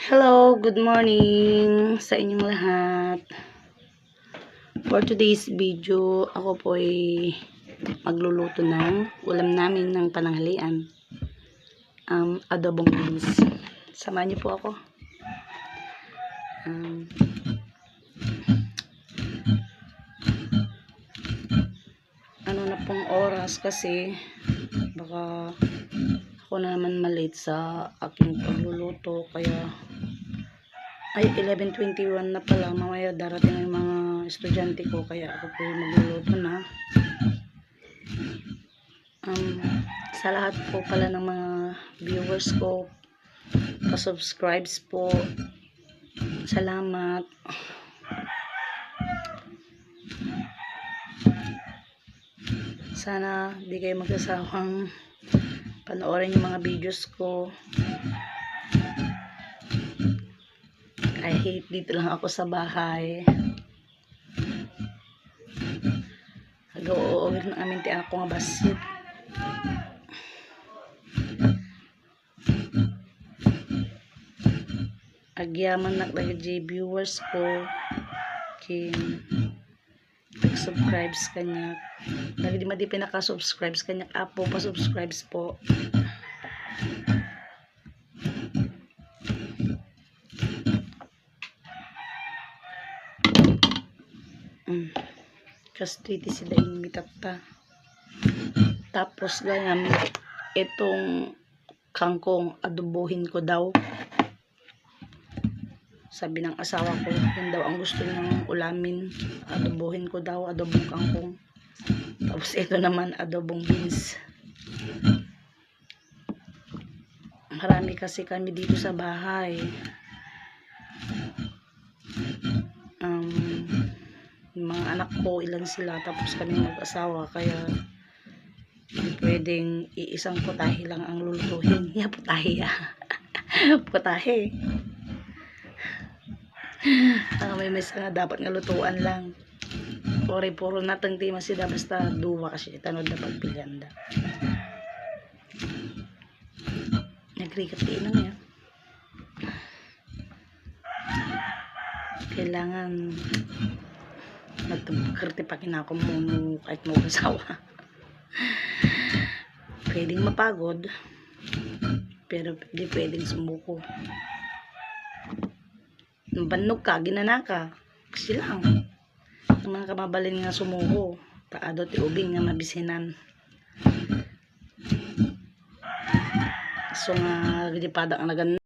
Hello, good morning sa inyong lahat. For today's video, ako po ay magluluto ng ulam namin ng pananghalian. Adobong beans. Samahan niyo po ako. Ano na pong oras kasi baka ako na naman malate sa aking pagluluto, kaya ay 11:21 na pala. Mamaya darating yung mga estudyante ko, kaya ako po yung magluluto na. Sa lahat po pala ng mga viewers ko, pa-subscribes po, salamat. Sana di kayo magsasawang panoorin yung mga videos ko. I hate, dito lang ako sa bahay. Nag-uuwir ng aming tiyan ko nga basit. Agyaman na lagi viewers ko. Kim subscribes kanya. Lagi di madi pinaka-subscribes kanya. Apo pa subscribes po. Kastriti sila yung mitata. Tapos ganyan, itong kangkong adobohin ko daw. Sabi ng asawa ko, yun daw ang gusto niyang ulamin. Adobohin ko daw, adobong kangkong. Tapos ito naman, adobong beans. Marami kasi kami dito sa bahay. Yung mga anak ko, ilan sila, tapos kami mag-asawa, kaya hindi pwedeng iisang putahe lang ang lulutuhin. Putahe putahe. May nga dapat nga lutuan lang. Puro natang di masida, basta duwa kasi itanod na pagpilyanda. Nagrikat din lang yan. Kailangan nagkartipakin ako muna kahit mag-asawa. Pwedeng mapagod, pero hindi pwedeng sumuko. Banog ka, ginana ka, kasi lang ang mga kamabalin nga sumuko, taado ti ubing nga mabisinan. So nga, gidipada ang nagan